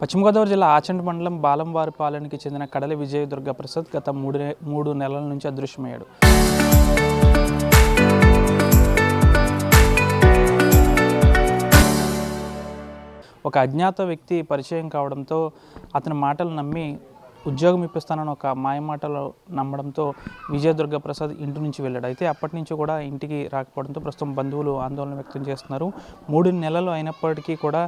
పశ్చిమ గోదావరి జిల్లా ఆచంట మండలం బాలంవారిపాలెంకి చెందిన కడలి విజయ దుర్గా ప్రసాద్ గత మూడు నెలల నుంచి అదృశ్యమయ్యాడు. ఒక అజ్ఞాత వ్యక్తి పరిచయం కావడంతో అతని మాటలు నమ్మి ఉద్యోగం ఇప్పిస్తానని ఒక మాయమాటలు నమ్మడంతో విజయదుర్గ ప్రసాద్ ఇంటి నుంచి వెళ్ళాడు. అయితే అప్పటి నుంచి కూడా ఇంటికి రాకపోవడంతో ప్రస్తుతం బంధువులు ఆందోళన వ్యక్తం చేస్తున్నారు. 3 నెలలు అయినప్పటికీ కూడా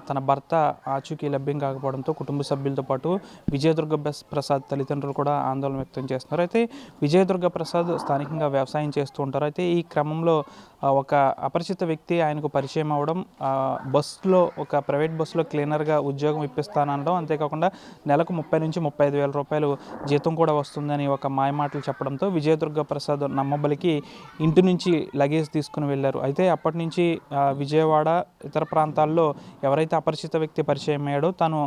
తన భర్త ఆచూకీ లభ్యం కాకపోవడంతో కుటుంబ సభ్యులతో పాటు విజయదుర్గ ప్రసాద్ తల్లిదండ్రులు కూడా ఆందోళన వ్యక్తం చేస్తున్నారు. అయితే విజయదుర్గ ప్రసాద్ స్థానికంగా వ్యవసాయం చేస్తూ ఉంటారు. అయితే ఈ క్రమంలో ఒక అపరిచిత వ్యక్తి ఆయనకు పరిచయం అవ్వడం, బస్సులో ఒక ప్రైవేట్ బస్సులో క్లీనర్గా ఉద్యోగం ఇప్పిస్తానడం, అంతేకాకుండా నెలకు 30 నుంచి 35 వేల రూపాయలు జీతం కూడా వస్తుందని ఒక మాయమాటలు చెప్పడంతో విజయదుర్గ ప్రసాద్ నమ్మబలికి ఇంటి నుంచి లగేజ్ తీసుకుని వెళ్ళారు. అయితే అప్పటి నుంచి విజయవాడ ఇతర ప్రాంతాల్లో ఎవరైతే అపరిచిత వ్యక్తి పరిచయం అయ్యాడో తను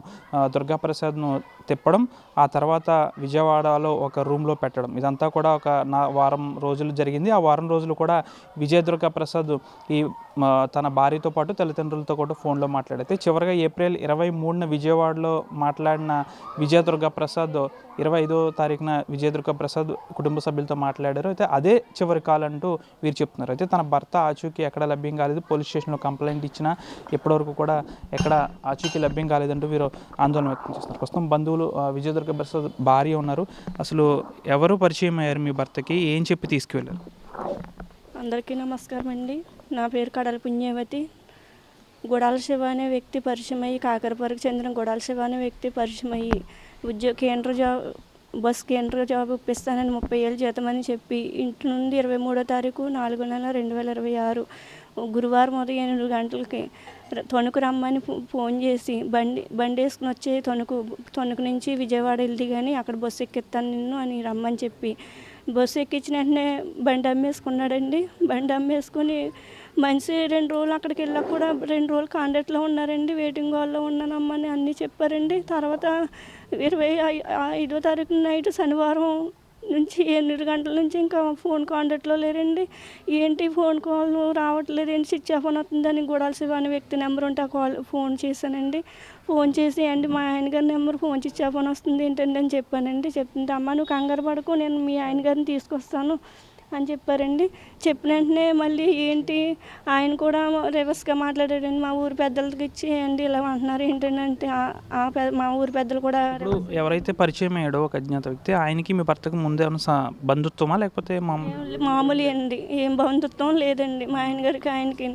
దుర్గాప్రసాద్ను తిప్పడం, ఆ తర్వాత విజయవాడలో ఒక రూమ్లో పెట్టడం, ఇదంతా కూడా ఒక వారం రోజులు జరిగింది. ఆ వారం రోజులు కూడా విజయదుర్గ ప్రసాద్ ఈ తన భార్యతో పాటు తల్లిదండ్రులతో కూడా ఫోన్లో మాట్లాడితే చివరిగా ఏప్రిల్ 23న విజయవాడలో మాట్లాడిన విజయదుర్గ ప్రసాద్ 25వ తారీఖున విజయదుర్గ ప్రసాద్ కుటుంబ సభ్యులతో మాట్లాడారు. అయితే అదే చివరి కాల్ అంటూ వీరు చెప్తున్నారు. అయితే తన భర్త ఆచూకీ ఎక్కడ లభ్యం కాలేదు, పోలీస్ స్టేషన్లో కంప్లైంట్ ఇచ్చినా ఇప్పటివరకు కూడా ఎక్కడ ఆచూకీ లభ్యం కాలేదంటూ వీరు ఆందోళన వ్యక్తం చేస్తున్నారు. ప్రస్తుతం బంధువులు విజయదుర్గ ప్రసాద్ భార్య ఉన్నారు. అసలు ఎవరు పరిచయం అయ్యారు మీ భర్తకి, ఏం చెప్పి తీసుకువెళ్ళారు? అందరికీ నమస్కారం అండి. నా పేరు కడల పుణ్యవతి. గుడాల శివ అనే వ్యక్తి పరిచయం అయ్యి, కాకరపరకు చెందిన గుడాల శివ అనే వ్యక్తి పరిచయం అయ్యి కేంద్ర కేంద్ర జాబ్ ఇప్పిస్తానని 30,000 జీతం అని చెప్పి ఇంటి నుండి 23వ తారీఖు 4వ నెల 2026 గురువారం ఉదయం 8 గంటలకి తణుకు రమ్మని ఫోన్ చేసి బండి వేసుకుని వచ్చే తణుకు నుంచి విజయవాడ వెళ్ళి కానీ అక్కడ బస్సు ఎక్కిస్తాను నిన్ను అని రమ్మని చెప్పి బస్సు ఎక్కించిన వెంటనే బండి అమ్మేసుకున్నాడండి. బండి అమ్మేసుకుని మనిషి 2 రోజులు అక్కడికి వెళ్ళాక కూడా 2 రోజులు కాంటాక్ట్లో ఉన్నారండి. వెయిటింగ్ హాల్లో ఉన్నానమ్మని అన్నీ చెప్పారండి. తర్వాత 25వ తారీఖు నైట్ శనివారం నుంచి 8 గంటల నుంచి ఇంకా ఫోన్ కాంటాక్ట్లో లేరండి. ఏంటి ఫోన్ కాల్ రావట్లేదు, ఏంటి స్విచ్ ఆఫ్ అని వస్తుందని గుడాల శివ అనే వ్యక్తి నెంబర్ ఉంటే ఆ ఫోన్ చేశానండి. ఫోన్ చేసి అండి మా ఆయన గారి నెంబర్ ఫోన్ స్విచ్ ఆఫ్ అని వస్తుంది ఏంటండి అని చెప్పానండి. చెప్తుంటే అమ్మ నువ్వు కంగారు పడకు, నేను మీ ఆయన గారిని తీసుకొస్తాను అని చెప్పారండి. చెప్పిన వెంటనే మళ్ళీ ఏంటి ఆయన కూడా రివర్స్గా మాట్లాడాడండి. మా ఊరి పెద్దలకి ఇచ్చి అండి ఇలా అంటున్నారు ఏంటంటే మా ఊరి పెద్దలు కూడా ఎవరైతే పరిచయం అయ్యాడో ఒక అజ్ఞాత వ్యక్తి, ఆయనకి మీ భర్తకు ముందే బంధుత్వమా లేకపోతే మామూలు అండి, ఏం బంధుత్వం లేదండి. మా ఆయన గారికి ఆయనకి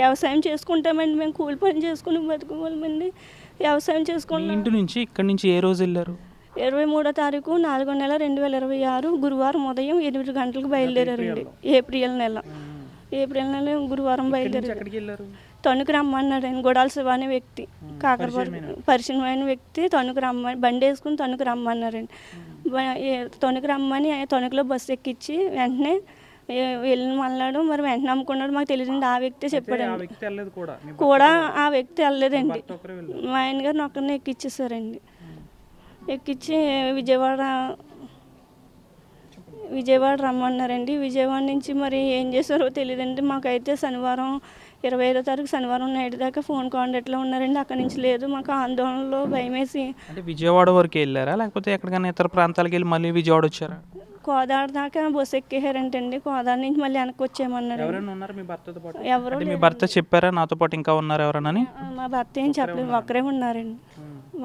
వ్యవసాయం చేసుకుంటామండి, మేము కూలి పని చేసుకుని బతుకోవాలండి. వ్యవసాయం చేసుకుంటాం. ఇంటి నుంచి ఇక్కడి నుంచి ఏ రోజు వెళ్ళారు? 23వ తారీఖు 4వ నెల 2026 గురువారం ఉదయం 8 గంటలకు బయలుదేరారండి. ఏప్రిల్ నెల గురువారం బయలుదేరారు. తణుకు రమ్మన్నాడండి. గుడాల శివ అనే వ్యక్తి, పరిచయమైన వ్యక్తి తణుకు రమ్మని బండి వేసుకుని తణుకు రమ్మన్నారండి. తణుకు రమ్మని తణుకులో బస్సు ఎక్కించి వెంటనే వెళ్ళిన మళ్ళాడు. మరి వెంటనే నమ్ముకున్నాడు, మాకు తెలియదండి. ఆ వ్యక్తి చెప్పాడండి కూడా. ఆ వ్యక్తి వెళ్ళలేదండి. మా ఆయన గారిని ఒక్కరిని ఎక్కిచ్చేసారండి. ఎక్కించి విజయవాడ రమ్మన్నారండి. విజయవాడ నుంచి మరి ఏం చేశారో తెలియదండి. మాకైతే శనివారం 25వ తారీఖు శనివారం నైట్ దాకా ఫోన్ కాంటాక్ట్లో ఉన్నారండి. అక్కడి నుంచి లేదు. మాకు ఆందోళనలో భయమేసి విజయవాడ వరకు వెళ్ళారా లేకపోతే ఎక్కడికైనా ఇతర ప్రాంతాలకు వెళ్ళి మళ్ళీ విజయవాడ వచ్చారా? కోదాడ దాకా బస్సు ఎక్కేసారంటండి. కోదాడ నుంచి మళ్ళీ వెనక్కి వచ్చేయమన్నారు. ఎవరు మీ భర్త చెప్పారా నాతో పాటు ఇంకా ఉన్నారు ఎవరనని? మా భర్త ఏం చెప్పలేదు, ఒక్కరే ఉన్నారండి.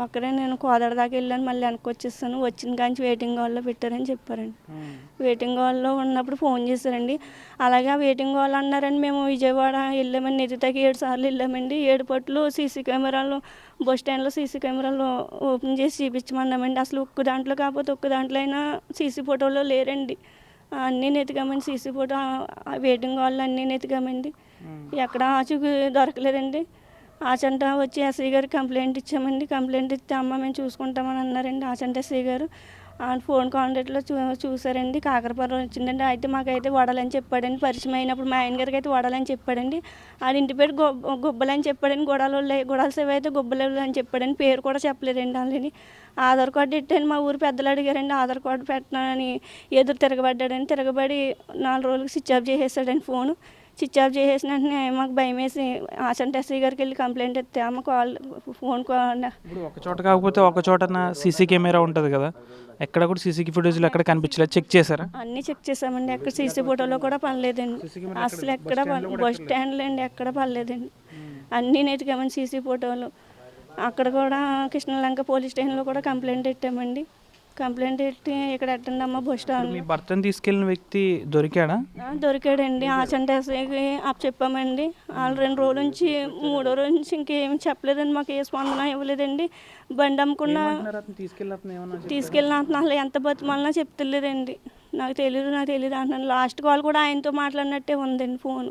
ఒక్కరే నేను కోదాడ దాకా వెళ్ళాను, మళ్ళీ వెనక్కి వచ్చేస్తాను. వచ్చిన కానీ వెయిటింగ్ హాల్లో పెట్టారని చెప్పారండి. వెయిటింగ్ హాల్లో ఉన్నప్పుడు ఫోన్ చేశారండి. అలాగే వెయిటింగ్ హాల్ అన్నారని మేము విజయవాడ వెళ్ళామండి. నెతితాకి 7 సార్లు వెళ్ళామండి. 7 పట్లు సీసీ కెమెరాలు బస్ స్టాండ్లో సీసీ కెమెరాలు ఓపెన్ చేసి చూపించమన్నామండి. అసలు ఒక్క దాంట్లో కాకపోతే ఒక్క దాంట్లో అయినా సీసీ ఫోటోలో లేరండి. అన్నీ నెతికామండి. సీసీ ఫోటో వెయిటింగ్ హాల్లో అన్నీ నెతికామండి. ఎక్కడ ఆచూకీ దొరకలేదండి. ఆచంట వచ్చి ఎస్ఐ గారికి కంప్లైంట్ ఇచ్చామండి. కంప్లైంట్ ఇస్తే అమ్మ మేము చూసుకుంటామని అన్నారండి. ఆచంట ఎస్ఐ గారు ఫోన్ కాంటాక్ట్లో చూసారండి. కాకరపురం వచ్చిందండి. అయితే మాకైతే వడాలని చెప్పాడండి. పరిచయం అయినప్పుడు మా ఆయన గారికి అయితే వడాలని చెప్పాడండి. అది ఇంటి పేరు గుబ్బలని చెప్పాడండి. గుడాల శివ అయితే గుబ్బలు అని చెప్పాడండి. పేరు కూడా చెప్పలేదండి. వాళ్ళని ఆధార్ కార్డు పెట్టాను. మా ఊరు పెద్దలు అడిగారండి ఆధార్ కార్డు పెట్టానని. ఎదురు తిరగబడ్డాడని. తిరగబడి 4 రోజులకి స్విచ్ ఆఫ్ చేసేసాడండి ఫోను. స్విచ్ ఆఫ్ చేసేసిన వెంటనే మాకు భయం వేసి ఆసంట్ ఎస్ఐ గారికి వెళ్ళి కంప్లైంట్ ఇస్తే అమ్మ ఫోన్ ఇప్పుడు ఒక చోట కాకపోతే ఒక చోటన సీసీ కెమెరా ఉంటుంది కదా, ఎక్కడ కూడా సీసీ ఫుటేజ్లో ఎక్కడ కనిపించలేదు, చెక్ చేశారా? అన్నీ చెక్ చేసామండి, ఎక్కడ సీసీ ఫోటోలో కూడా పనిలేదండి, అసలు ఎక్కడ బస్ స్టాండ్లో అండి ఎక్కడ పనిలేదండి, అన్నీ నెతికామండి సీసీ ఫోటోలు. అక్కడ కూడా కృష్ణలంక పోలీస్ స్టేషన్లో కూడా కంప్లైంట్ పెట్టామండి. కంప్లైంట్ పెట్టి ఇక్కడ ఎట్టండి అమ్మ బస్ స్టాండ్. మీ భర్తను తీసుకెళ్ళిన వ్యక్తి దొరికాడా? దొరికాడండి. ఆచంట ఎస్ఐకి చెప్పామండి. వాళ్ళు 2 రోజుల నుంచి 3వ రోజు నుంచి ఇంకేం చెప్పలేదండి, మాకు ఏ స్పందన ఇవ్వలేదండి. బండి అమ్ముకున్న తీసుకెళ్ళిన అసలు ఎంత బతిమాలన్నా చెప్తలేదండి. నాకు తెలియదు అంటున్నాను. లాస్ట్ కాల్ కూడా ఆయనతో మాట్లాడినట్టే ఉందండి ఫోన్.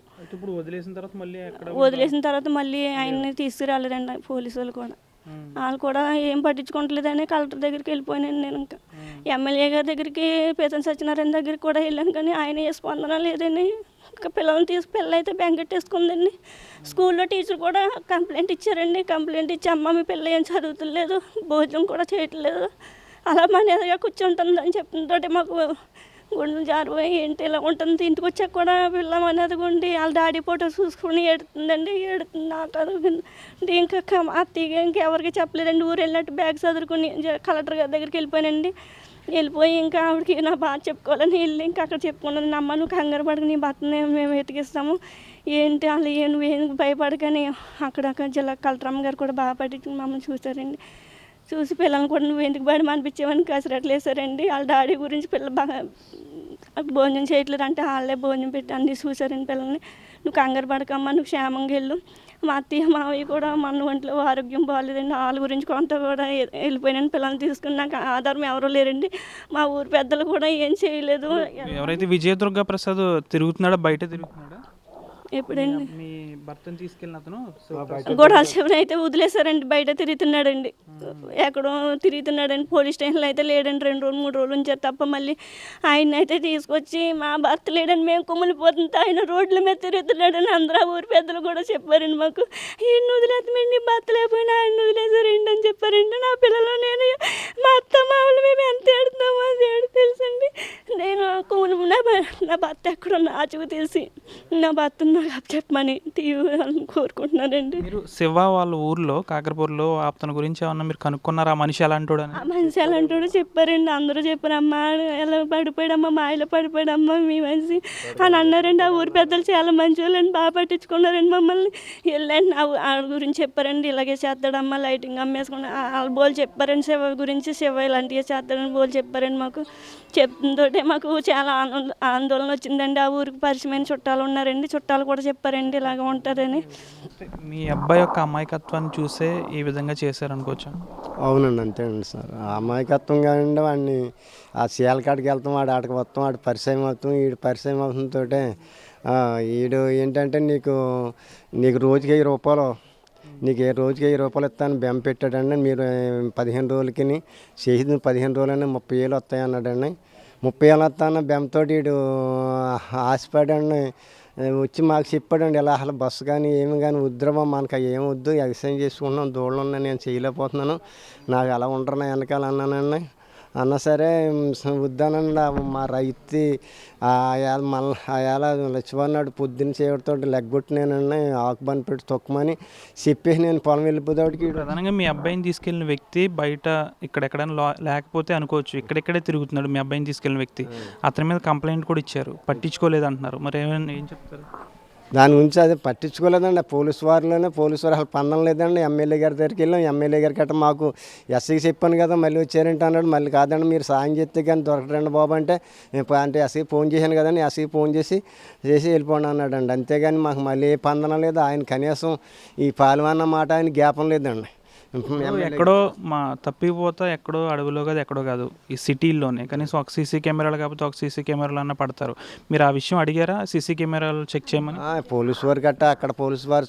వదిలేసిన తర్వాత మళ్ళీ ఆయన్ని తీసుకురాలేదండి పోలీసు వాళ్ళు కూడా. వాళ్ళు కూడా ఏం పట్టించుకోవట్లేదని కలెక్టర్ దగ్గరికి వెళ్ళిపోయానండి నేను. ఇంకా ఎమ్మెల్యే గారి దగ్గరికి పేదన్ సత్యనారాయణ దగ్గరికి కూడా వెళ్ళాను, కానీ ఆయన ఏ స్పందన లేదని. ఇంకా పిల్లల్ని పిల్ల అయితే బెంగెట్టేసుకుందండి. స్కూల్లో టీచర్ కూడా కంప్లైంట్ ఇచ్చారండి. కంప్లైంట్ ఇచ్చి అమ్మ మీ పిల్ల ఏం చదువుతులేదు, భోజనం కూడా చేయట్లేదు, అలా మన ఎదురుగా కూర్చుంటుందని చెప్తుంటే మాకు గుండెలు జారిపోయి ఏంటి ఇలా ఉంటుంది. ఇంటికి వచ్చాక కూడా పిల్ల అనేది గుండి వాళ్ళ డాడీ ఫోటో చూసుకుని ఏడుతుందండి. నాకు అది ఇంకా అత్తయ్య ఇంకెవరికి చెప్పలేదండి. ఊరు వెళ్ళినట్టు బ్యాగ్ చదువుకుని కలెక్టర్ గారి దగ్గరికి వెళ్ళిపోయానండి. వెళ్ళిపోయి ఇంకా ఆవిడకి నా బాధ చెప్పుకోవాలని వెళ్ళి ఇంకా అక్కడ చెప్పుకున్నాను. అమ్మ నువ్వు కంగారు పడక నీ భర్తని మేము వెతికిస్తాము, ఏంటి వాళ్ళు నువ్వేం భయపడకని అక్కడ జిల్లా కలెక్టర్ అమ్మ గారు కూడా బాగా పట్టించుకుని మమ్మల్ని చూసారండి. చూసి పిల్లల్ని కూడా నువ్వు ఎందుకు బడి అనిపించావని కసరట్లు వేసారండి. వాళ్ళ డాడీ గురించి పిల్ల బాగా భోజనం చేయట్లేదు అంటే వాళ్ళే భోజనం పెట్టి అన్నీ చూసారండి పిల్లల్ని. నువ్వు కంగారు పడకమ్మా, నువ్వు క్షేమంగా వెళ్ళు. మా అత్తయ్య మావయ్య కూడా మన ఒంట్లో ఆరోగ్యం బాగాలేదండి, వాళ్ళ గురించి కొంత కూడా వెళ్ళిపోయినాను. పిల్లల్ని తీసుకుని నాకు ఆధారం ఎవరూ లేరండి. మా ఊరు పెద్దలు కూడా ఏం చేయలేదు. ఎవరైతే విజయదుర్గ ప్రసాద్ తిరుగుతున్నాడో బయట తిరుగుతున్నాడా ఎప్పుడండి మీ భర్తను తీసుకెళ్ళిన అతను? గొడవల శివన్ అయితే వదిలేశారండి, బయట తిరుగుతున్నాడండి, ఎక్కడో తిరుగుతున్నాడండి. పోలీస్ స్టేషన్లో అయితే లేడండి. 2 రోజులు 3 రోజులు ఉంచారు తప్ప మళ్ళీ ఆయన అయితే తీసుకొచ్చి మా భర్త లేడని మేము కుమ్మిలిపోతుంటే ఆయన రోడ్ల మీద తిరుగుతున్నాడని అందరూ ఊరి పెద్దలు కూడా చెప్పారండి మాకు. ఈయన వదిలేస్తామండి, భర్త లేకపోయినా ఆయన వదిలేసారండి అని చెప్పారండి. నా పిల్లలు నేను మా అత్త మామూలు మేము ఎంత ఏడుతున్నామో అది తెలుసండి. నేను నా భర్త ఎక్కడున్నా ఆచూకు తెలిసి నా భర్త చెప్పమని తీయాలని కోరుకుంటున్నానండి. మీరు శివ వాళ్ళ ఊర్లో కాకరపూర్లో అతని గురించి ఏమన్నా మీరు కనుక్కున్నారా? ఆ మనిషి ఎలాంటోడు? ఆ మనిషి ఎలాంటోడు చెప్పారండి, అందరూ చెప్పారమ్మా ఎలా పడిపోయాడమ్మా, మాయలో పడిపోయాడమ్మా మీ మనిషి అని అన్నారండి. ఆ ఊరి పెద్దలు చాలా మంచి వాళ్ళండి, బాగా పట్టించుకున్నారండి మమ్మల్ని. వెళ్ళండి వాళ్ళ గురించి చెప్పారండి, ఇలాగే చేస్తాడమ్మా, లైటింగ్ అమ్మేసుకుని వాళ్ళ బోలు చెప్పారండి. శివ గురించి శివ ఇలాంటివి చేస్తాడని బోలు చెప్పారండి మాకు. చెప్తుంటే మాకు చాలా ఆందోళన వచ్చిందండి. ఆ ఊరికి పరిచయమైన చుట్టాలు ఉన్నారండి, చుట్టాలు కూడా చెప్పారండి ఇలాగ ఉంటుందని. మీ అబ్బాయి యొక్క అమాయకత్వాన్ని చూసే ఈ విధంగా చేశారనుకోవచ్చు. అవునండి, అంతేనండి సార్. ఆ అమాయకత్వం కానివ్వండి, వాడిని ఆ సీల కాడికి వెళ్తాం, వాడు ఆడికి వస్తాం, వాడు పరిచయం అవుతాం, వీడు పరిచయం అవుతుంతో వీడు ఏంటంటే నీకు రోజుకి 1000 రూపాయలు, నీకు రోజుకి 1000 రూపాయలు ఇస్తాను బెంప పెట్టాడండి. మీరు 15 రోజులకి చేసి 15 రోజులని 30,000 వస్తాయి అన్నాడండి. 30,000 వస్తాను బెంపతోటి వీడు ఆశపడండి. వచ్చి మాకు చెప్పాడండి, ఇలా అసలు బస్సు కానీ ఏమి కానీ వద్దురమ్మా, మనకు ఏమి వద్దు, ఎక్సైజ్ చేసుకుంటున్నాం, దూడలు ఉన్నాయి, నేను చేయలేకపోతున్నాను, నాకు అలా ఉండరు నా వెనకాల అన్నానండి. అన్నా సరే వద్దానండి. మా రైతు అలా లచ్చిపోన్నాడు పొద్దున్న చేయడంతో లెగ్గొట్టినానండి, ఆకు బండి పెట్టి తొక్కమని చెప్పేసి నేను పొలం వెళ్ళిపోతాడికి. ప్రధానంగా మీ అబ్బాయిని తీసుకెళ్ళిన వ్యక్తి బయట ఇక్కడెక్కడైనా లేకపోతే అనుకోవచ్చు, ఇక్కడెక్కడే తిరుగుతున్నాడు మీ అబ్బాయిని తీసుకెళ్ళిన వ్యక్తి. అతని మీద కంప్లైంట్ కూడా ఇచ్చారు, పట్టించుకోలేదు అంటున్నారు. మరి ఏం చెప్తారు దాని గురించి? అది పట్టించుకోలేదండి. పోలీసు వారు అసలు పందం లేదండి. ఎమ్మెల్యే గారి దగ్గరికి వెళ్ళాం, ఎమ్మెల్యే గారి గట్ట మాకు ఎస్ఐకి చెప్పాను కదా, మళ్ళీ వచ్చారంటే అన్నాడు. మళ్ళీ కాదండి మీరు సాయం చేస్తే కానీ దొరకరండి బాబు అంటే ఎస్ఐకి ఫోన్ చేశాను కదండి, ఎస్ఐకి ఫోన్ చేసి వెళ్ళిపోండి అన్నాడండి. అంతేగాని మాకు మళ్ళీ ఏ పందనం లేదు. ఆయన కనీసం ఈ పాల్వన్న మాట ఆయన జ్ఞాపం లేదండి. ఎక్కడో తప్పిపోతా ఎక్కడో అడవిలో కాదు, ఎక్కడో కాదు, ఈ సిటీల్లోనే కనీసం ఒక సీసీ కెమెరాలు కాకపోతే ఒక సీసీ కెమెరాలు అన్న పడతారు. మీరు ఆ విషయం అడిగారా సీసీ కెమెరాలు చెక్ చేయమని? పోలీసు వారు గట్ట అక్కడ పోలీసు వారు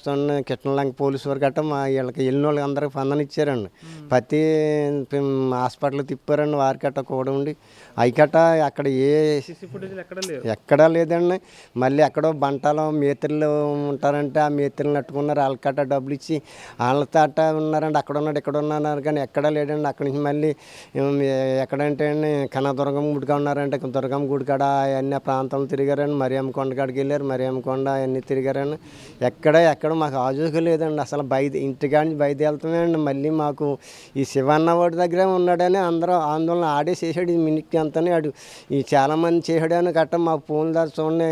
కిట్టనలంక పోలీసు వారు గట్ట వీళ్ళకి వెళ్ళిన వాళ్ళకి అందరికి పందన ఇచ్చారండి. ప్రతి హాస్పిటల్ తిప్పారండి వారి గట్ట కూడా ఉండి. అవి గట్ట అక్కడ ఎక్కడా లేదండి. మళ్ళీ ఎక్కడో బంటాలో మేత్రులు ఉంటారంటే ఆ మేత్రులు నట్టుకున్నారు, వాళ్ళ గట్ట డబ్బులు ఇచ్చి వాళ్ళతో ఉన్నారండి. అక్కడ ఇక్కడ ఉన్నాను కానీ ఎక్కడా లేడండి. అక్కడి నుంచి మళ్ళీ ఎక్కడంటే అండి కనదుర్గం గుడిగా ఉన్నారంటే దుర్గం గుడి కాడ అవన్నీ ప్రాంతాలు తిరిగారండి. మరియమ్మ కొండ కాడికి వెళ్ళారు, మరియమ్మ కొండ అవన్నీ తిరిగారండి. ఎక్కడ మాకు ఆజూకు లేదండి. అసలు ఇంటికాడి నుంచి బయట వెళ్తామండి. మళ్ళీ మాకు ఈ శివన్న వాడి దగ్గరే ఉన్నాడని అందరూ ఆందోళన ఆడే చేసాడు. ఈ మినిట్కి అంతనే ఆడు ఈ చాలామంది చేసాడని గట్ట మాకు ఫోన్ ద్వారా చూడండి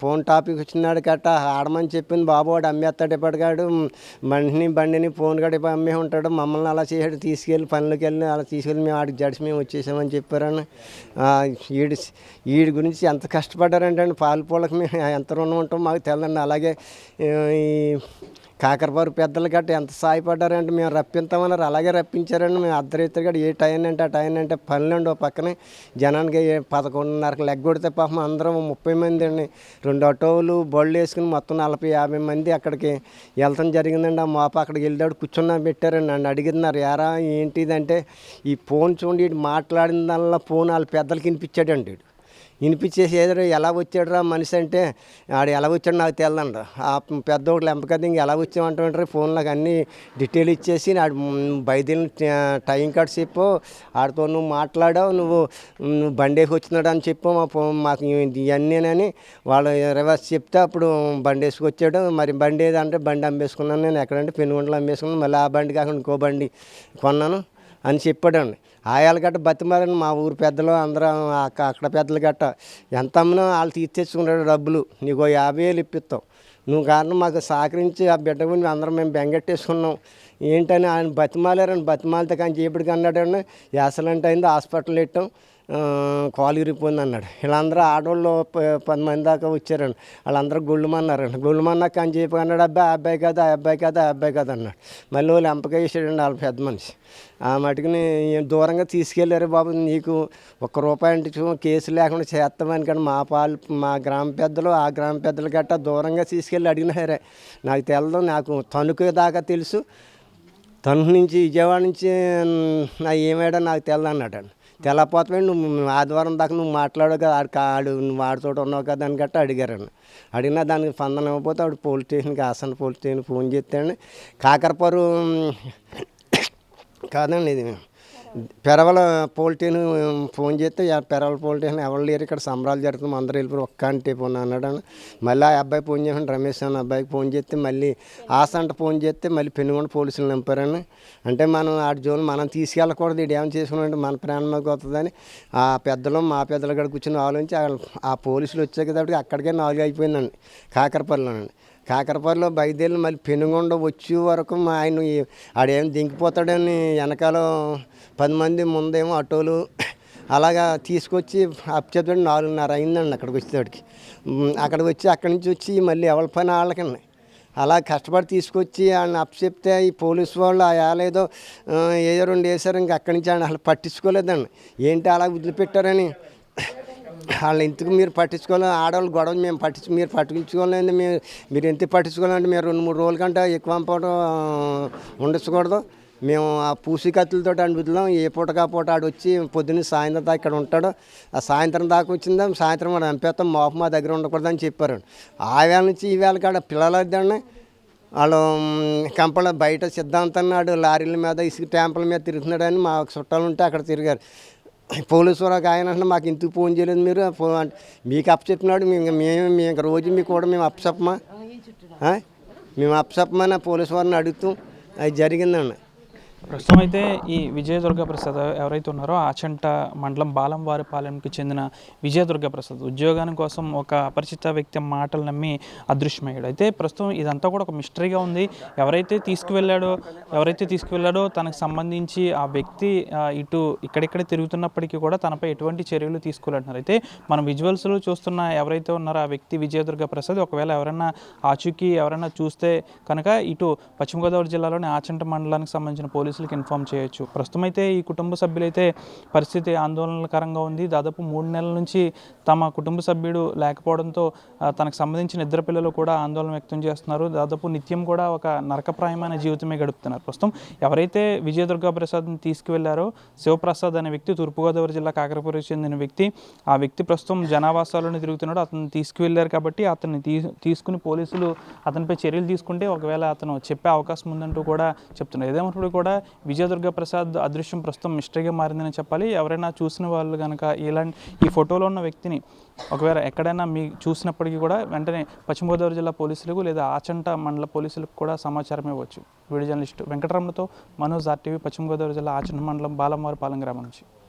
ఫోన్ టాపిక్ వచ్చినాడు గట్ట ఆడమని చెప్పింది. బాబు వాడు అమ్మేస్తాడు ఇప్పటికాడు బండిని ఫోన్ కాడ అమ్మే ఉంటాడు. మమ్మల్ని అలా చేసాడు, తీసుకెళ్ళి పనులకి వెళ్ళి అలా తీసుకెళ్ళి మేము ఆడికి జడిసి మేము వచ్చేసామని చెప్పారని. వీడి గురించి ఎంత కష్టపడ్డారంటే పాలు పూలకి మేము ఎంత రుణం ఉంటాం మాకు తెలండి. అలాగే ఈ కాకరపారు పెద్దలు గట్ట ఎంత సాయపడ్డారంటే మేము రప్పిస్తామన్నారు, అలాగే రప్పించారండి. మేము అర్ధరాత్రి గట్ట ఏ టైం అంటే ఆ టైం అంటే పనులండి. ఓ పక్కనే జనానికి 11:30కి లెగ్గొడితే పాపం అందరం 30 మంది అండి. 2 ఆటోలు బళ్ళు వేసుకుని మొత్తం 40-50 మంది అక్కడికి వెళ్తాం జరిగిందండి. ఆ మాప అక్కడికి వెళ్ళాడు కూర్చున్నా పెట్టారండి. నన్ను అడిగినారు ఎరా ఏంటిదంటే ఈ ఫోన్ చూడండి వీడు మాట్లాడిన దానిలో ఫోన్ వాళ్ళ పెద్దలకి వినిపించాడండి. వీడు వినిపించేసి ఏదో ఎలా వచ్చాడు రా మనిషి అంటే ఆడు ఎలా వచ్చాడు నాకు తెల్లండి. ఆ పెద్దోళ్ళు ఎంపకది ఇంక ఎలా వచ్చామంటారు ఫోన్లోకి అన్నీ డీటెయిల్ ఇచ్చేసి ఆడు బయలుదేరిన టైం కార్డు చెప్పు, ఆడితో నువ్వు మాట్లాడావు, నువ్వు బండేసి వచ్చినాడు అని చెప్పు మాకు ఇవన్నీనని వాళ్ళు రివర్స్ చెప్తే అప్పుడు బండి వేసుకొచ్చాడు. మరి బండి ఏదంటే బండి అమ్మేసుకున్నాను నేను. ఎక్కడంటే పెనుగొండలో అమ్మేసుకున్నాను. మళ్ళీ ఆ బండి కాకుండా ఇంకో బండి కొన్నాను అని చెప్పాడండి. ఆయాలు గట్ట బతిమారని మా ఊరు పెద్దలు అందరూ అక్కడ పెద్దలు గట్ట ఎంత అమ్మినా వాళ్ళు తీర్చేసుకున్నాడు డబ్బులు. నీకు 50,000 ఇప్పిస్తాం, నువ్వు కారణం మాకు సహకరించి ఆ బిడ్డ గురించి అందరం మేము బెంగెట్టేసుకున్నాం ఏంటని ఆయన బతిమాలారని. బతిమాలితే కానీ చేపడికి అన్నాడండి యాసలంటే అయింది, హాస్పిటల్ పెట్టాం, కాలు ఇరిగిపోయింది అన్నాడు. వీళ్ళందరూ ఆడవాళ్ళు 10 మంది దాకా వచ్చారండి. వాళ్ళందరూ గుళ్ళమన్నారండి. గుళ్ళమన్నా కానీ చెప్పి అన్నాడు అబ్బాయి కదా అబ్బాయి కదా అన్నాడు. మళ్ళీ వాళ్ళు ఎంపక వేసాడండి వాళ్ళ పెద్ద మనిషి. ఆ మటుకుని దూరంగా తీసుకెళ్ళారు. బాబు నీకు ₹1 అంటే కేసు లేకుండా చేస్తామని కానీ మా గ్రామ పెద్దలు ఆ గ్రామ పెద్దలు గట్ట దూరంగా తీసుకెళ్ళి అడిగినారే. నాకు తెలదు, నాకు తణుకు దాకా తెలుసు, తణుకు నుంచి విజయవాడ నుంచి ఏమాడో నాకు తెలదు అన్నాడు. తెల్లపోతే నువ్వు ఆదివారం దాకా నువ్వు మాట్లాడావు కదా ఆడు నువ్వు వాడితో ఉన్నావు కదా అని గట్ట అడిగారండి. అడిగినా దానికి స్పందన ఇవ్వకపోతే ఆవిడ పోలీస్ స్టేషన్కి ఆసన పోలీస్ స్టేషన్ ఫోన్ చేస్తాండి. కాకరపారు కాదండి ఇది పెరవల పోల్టీని ఫోన్ చేస్తే పెరవల పోల్టీని ఎవరు లేరు, ఇక్కడ సంబరాలు జరుగుతుంది, అందరూ వెళ్ళిపోయి ఒక్క అంటే ఫోన్ అన్నాడు. మళ్ళీ ఆ అబ్బాయి ఫోన్ చేసాను, రమేష్ అన్న అబ్బాయికి ఫోన్ చేస్తే మళ్ళీ ఆసంట ఫోన్ చేస్తే మళ్ళీ పెనుగొండ పోలీసులు నింపారని. అంటే మనం ఆడి జోన్ మనం తీసుకెళ్ళకూడదు, ఇది ఏమైనా చేసుకున్నాంటే మన ప్రాణంలోకి వస్తుందని ఆ పెద్దలు మా పెద్దలు కూడా కూర్చొని ఆలోచించి ఆ పోలీసులు వచ్చాక కాబట్టి అక్కడికే 4 అయిపోయిందండి కాకరపల్లిలోనండి. కాకరపల్లిలో బయలుదేరి మళ్ళీ పెనుగొండ వచ్చే వరకు మా ఆయన ఆడేం దింకిపోతాడని వెనకాల 10 మంది ముందేమో ఆటోలు అలాగా తీసుకొచ్చి అప్పచెప్పాడు. 4:30 అయిందండి అక్కడికి వచ్చేవాడికి. అక్కడి నుంచి వచ్చి మళ్ళీ ఎవరి పని వాళ్ళకండి అలా కష్టపడి తీసుకొచ్చి వాళ్ళని అప్పచెప్తే ఈ పోలీసు వాళ్ళు ఏదో 2 వేసారు. ఇంకా అక్కడి నుంచి అసలు పట్టించుకోలేదండి. ఏంటి అలా వదిలిపెట్టారని వాళ్ళు ఎందుకు మీరు పట్టించుకోవాలి, ఆడవాళ్ళు గొడవలు మేము మీరు పట్టించుకోలేదు, మీరు ఎంత పట్టించుకోవాలంటే మీరు 2-3 రోజుల కంటే ఎక్కువ పాటు ఉండకూడదు. మేము ఆ పూసికత్తులతో అనిపిద్దాం, ఏ పూటకా పూట ఆడు వచ్చి పొద్దున్న సాయంత్రం దాకా ఇక్కడ ఉంటాడు, ఆ సాయంత్రం దాకా వచ్చిందా సాయంత్రం వాడు చంపేస్తాం, మాపు మా దగ్గర ఉండకూడదని చెప్పారండి. ఆ వేళ నుంచి ఈ వేళ కాడ పిల్లలు వద్దండి వాళ్ళు కంపల బయట సిద్ధాంతన్నాడు లారీల మీద ఇసుక ట్యాంపుల మీద తిరుగుతున్నాడని మా చుట్టాలు ఉంటే అక్కడ తిరిగారు. పోలీసు వారికి ఆయన అంటే మాకు ఇంటికి ఫోన్ చేయలేదు మీరు మీకు అప్పచెప్పినాడు, మేము రోజు మీకు కూడా మేము అప్పచెప్పమని పోలీసు వారిని అడుగుతూ అది జరిగిందండి. ప్రస్తుతం అయితే ఈ విజయదుర్గప్రసాద్ ఎవరైతే ఉన్నారో ఆచంట మండలం బాలంవారిపాలెంకి చెందిన విజయదుర్గప్రసాద్ ఉద్యోగాని కోసం ఒక అపరిచిత వ్యక్తి మాటలు నమ్మి అదృశ్యమయ్యాడు. అయితే ప్రస్తుతం ఇదంతా కూడా ఒక మిస్టరీగా ఉంది. ఎవరైతే తీసుకువెళ్ళాడో తనకు సంబంధించి ఆ వ్యక్తి ఇటు ఇక్కడిక్కడే తిరుగుతున్నప్పటికీ కూడా తనపై ఎటువంటి చర్యలు తీసుకోవాలంటున్నారు. అయితే మనం విజువల్స్లో చూస్తున్న ఎవరైతే ఉన్నారో ఆ వ్యక్తి విజయదుర్గప్రసాద్ ఒకవేళ ఎవరైనా చూస్తే కనుక ఇటు పశ్చిమ గోదావరి జిల్లాలోని ఆచంట మండలానికి సంబంధించిన పోలీసులు పోలీసులకు ఇన్ఫామ్ చేయొచ్చు. ప్రస్తుతం అయితే ఈ కుటుంబ సభ్యులైతే పరిస్థితి ఆందోళనకరంగా ఉంది. దాదాపు 3 నెలల నుంచి తమ కుటుంబ సభ్యుడు లేకపోవడంతో తనకు సంబంధించిన ఇద్దరు పిల్లలు కూడా ఆందోళన వ్యక్తం చేస్తున్నారు. దాదాపు నిత్యం కూడా ఒక నరకప్రాయమైన జీవితమే గడుపుతున్నారు. ప్రస్తుతం ఎవరైతే విజయదుర్గా ప్రసాద్ని తీసుకువెళ్లారో శివప్రసాద్ అనే వ్యక్తి తూర్పుగోదావరి జిల్లా కాకరపురికి చెందిన వ్యక్తి, ఆ వ్యక్తి ప్రస్తుతం జనావాసాలను తిరుగుతున్నాడు. అతను తీసుకువెళ్లారు కాబట్టి అతన్ని తీసుకుని పోలీసులు అతనిపై చర్యలు తీసుకుంటే ఒకవేళ అతను చెప్పే అవకాశం ఉందంటూ కూడా చెప్తున్నారు. ఏదేమైనప్పుడు కూడా విజయదుర్గా ప్రసాద్ అదృశ్యం ప్రస్తుతం మిస్టరీగా మారిందని చెప్పాలి. ఎవరైనా చూసిన వాళ్ళు కనుక ఈ ఫోటోలో ఉన్న వ్యక్తిని ఒకవేళ ఎక్కడైనా చూసినప్పటికీ కూడా వెంటనే పశ్చిమ గోదావరి జిల్లా పోలీసులకు లేదా ఆచంట మండల పోలీసులకు కూడా సమాచారం ఇవ్వచ్చు. వీడియో జర్నలిస్టు వెంకటరమణతో మనోజ్, RTV, పశ్చిమ గోదావరి జిల్లా ఆచంట మండలం బాలమ్మవారిపాలెం గ్రామం నుంచి.